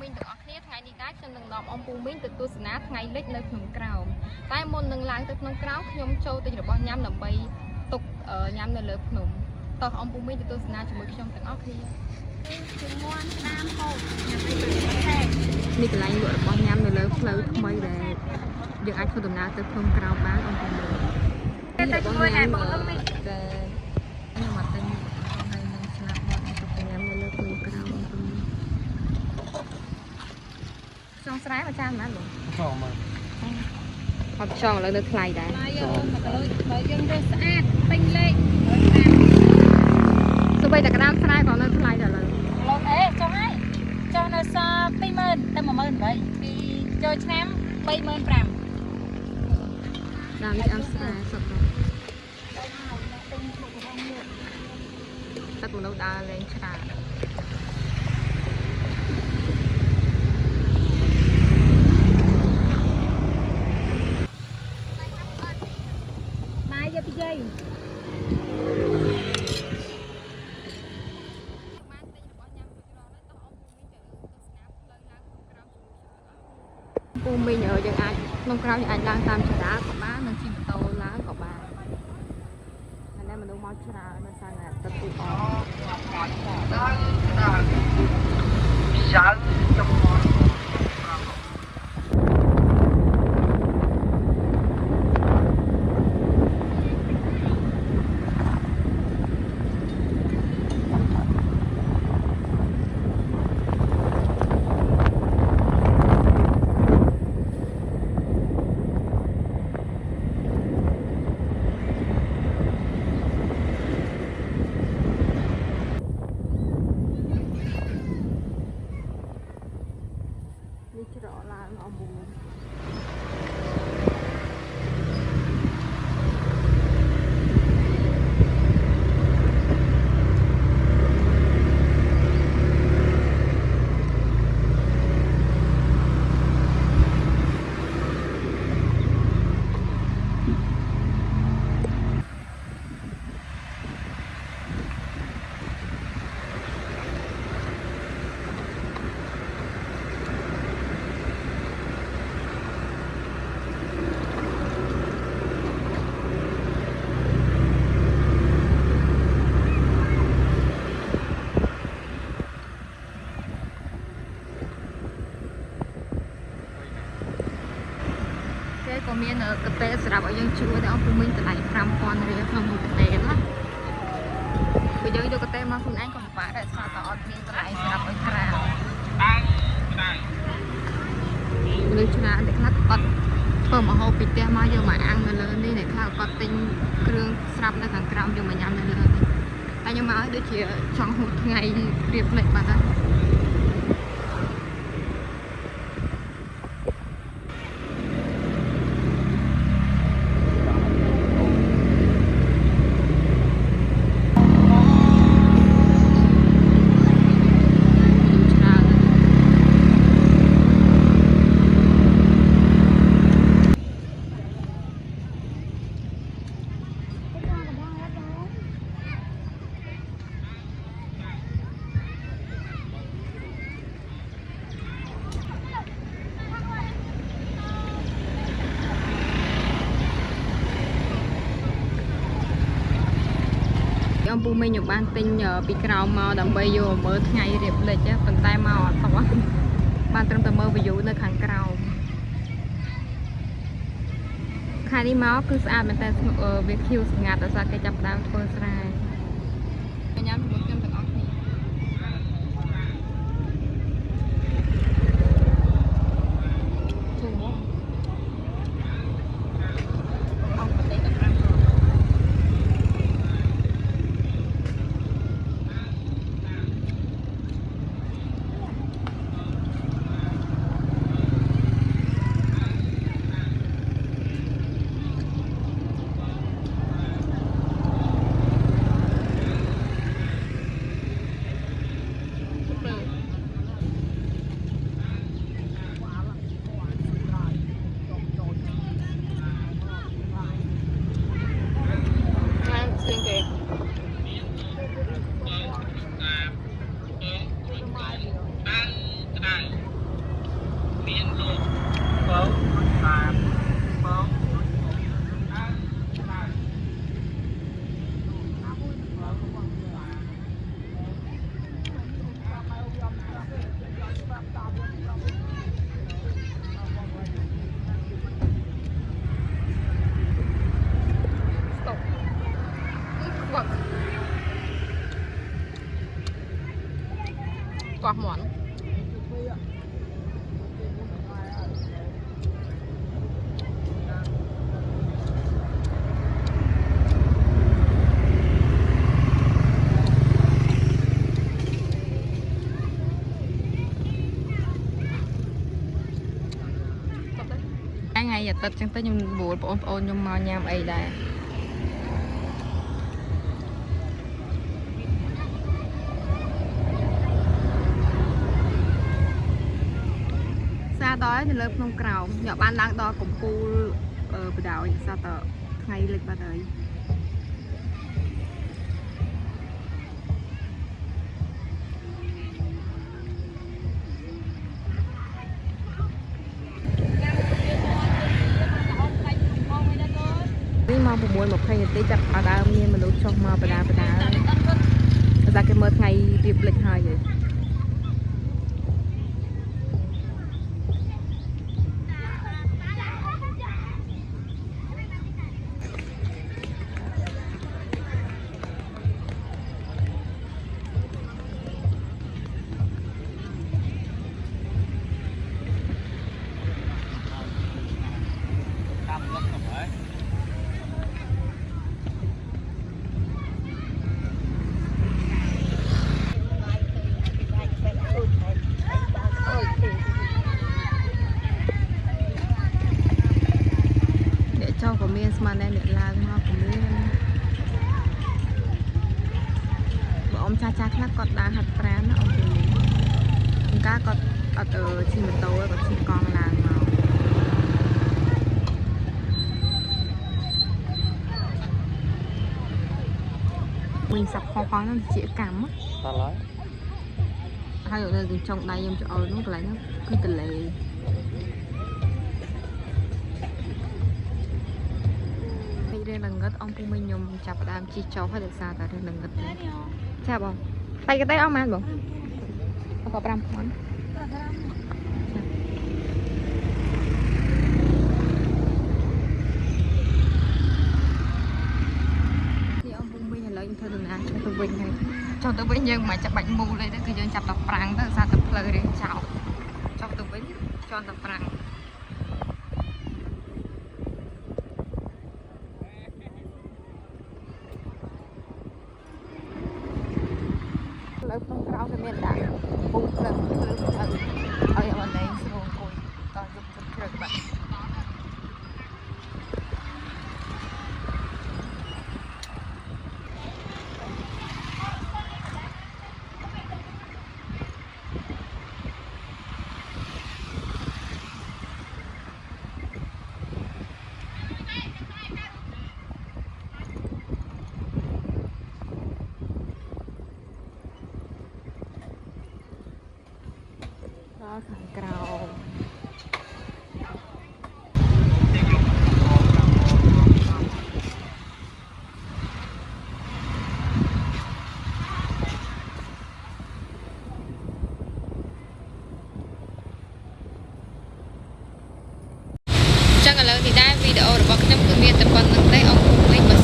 មីងទាំងអស់គ្នាថ្ងៃនេះដែរខ្ញុំនឹងនាំអ៊ំពូមីងទៅទស្សនាថ្ងៃលិចនៅក្នុងក្រោមតែមុននឹងឡើងទៅក្នុងក្រោមខ្ញុំចូលទិញរបស់ញ៉ាំដើម្បីទុកញ៉ាំនៅលើភ្នំតោះអ៊ំពូមីងទៅទស្សនាជាមួយខ្ញុំទាំងអស់គ្នាជំនួនស្ដាមហូបញ៉ាំទៅនេះកន្លែងលក់របស់ញ៉ាំនៅលើផ្លូវថ្មីដែលយើងអាចធ្វើដំណើរទៅភ្នំក្រោមបានអ៊ំពូមីងទៅជាមួយឯបងលោកមីងខ្ញុំមកទិញហើយនឹងស្លាប់បត់ទៅញ៉ាំនៅលើភ្នំក្រោមអ៊ំពូមីងចង់ស្រែមកចាំណាលោកចង់មកអត់ចង់ឥឡូវនៅថ្លៃដែរបើយើងរើសស្អាតពេញលេខសូម្បីតែក្តាមស្រែក៏នៅថ្លៃដែរឥឡូវលោកអេចុះហើយចុះនៅសល់20000ទៅ18000ពីចូលឆ្នាំ35000តាមនេះអាំស្រែសុទ្ធតែគំនូដើរលេងច្រើនបាយយកពីយាយពូមីងយើងអាចក្នុងក្រៅយើងអាចឡើងតាមចរាក៏បាននិងជិះម៉ូតូឡើងក៏បានហើយនៅមនុស្សមកច្រើននៅសារណាទឹកពូអច្រកឡើងអមូលក៏មានកតេសម្រាប់ឲ្យយើងជួយតែអស់ពុំមិញតម្លៃ5000រៀលក្នុងមួយកតេណាបើយើងយកកតេមកខ្លួនឯងក៏ពិបាកដែរស្អាតតែអត់មានតម្លៃសម្រាប់ឲ្យក្រៅមនុស្សច្រើនតែខ្លះអត់ធ្វើមកហូបពីផ្ទះមកយកមកអាំងនៅលើនេះអ្នកខ្លះគាត់ទិញគ្រឿងស្រាប់នៅខាងក្រោមយកមកញ៉ាំនៅលើនេះតែខ្ញុំមកឲ្យដូចជាចង់ហូបថ្ងៃរៀបលេខបាត់ហើយអំពូមីងខ្ញុំបានទិញពីក្រៅមកដើម្បីយកមើលថ្ងៃរៀបលេខប៉ុន្តែមកអត់តោះបានត្រឹមតែមើល view នៅខាងក្រៅខែនេះមកគឺស្អាតមែនតើវាខៀវស្ងាត់ដោយសារគេចាប់ដើមធ្វើស្រែញ៉ាំជាមួយខ្ញុំទាំងអស់គ្នា ngày giờ tật chẳng tới nhưng buồn ôn nhưng mà nhằm ấy đây xa đó thì lớp nông cào nhỏ ban đang đo cùng pu bờ đảo xa tờ ngày lịch ba đời mà một buổi một ngày tí chặt ở đảo miền mà lúc trong mà bà đá ra cái mơ ngày việc lịch hai vậy cho của miền mà nên để làm hoa của miền ông cha cha khác còn đang hạt trán ông cá còn ở chỉ một tàu còn chỉ còn là màu mình sập khó nó chỉ cảm á hay ở đây dùng trồng đây em cho nó lại nó cứ từ lệ đây là ngất ông cũng mình nhung chặt đam chi cháu hay được sao tại đây là ngất chào bông tay cái tay ông ăn bông ông có làm món thì ông cũng mình là thôi đừng ăn cho tôi bình này cho tôi bình nhưng mà chặt bánh mù đây đóคือយើងចាប់ដល់ប្រាំងទៅសារទៅផ្លូវរៀងចោលចុះទៅវិញជន់ទៅប្រាំងលើក្នុងក្រៅវាមានដាក់ពុះព្រឹកឬទៅឲ្យអនឡាញស្រួលគួយតយកទឹកព្រឹកបាទខាងក្រៅចឹងឥឡូវនេះដែរវីដេអូរបស់ខ្ញុំគឺមានតែប៉ុណ្្នឹងទេអរគុណវិញ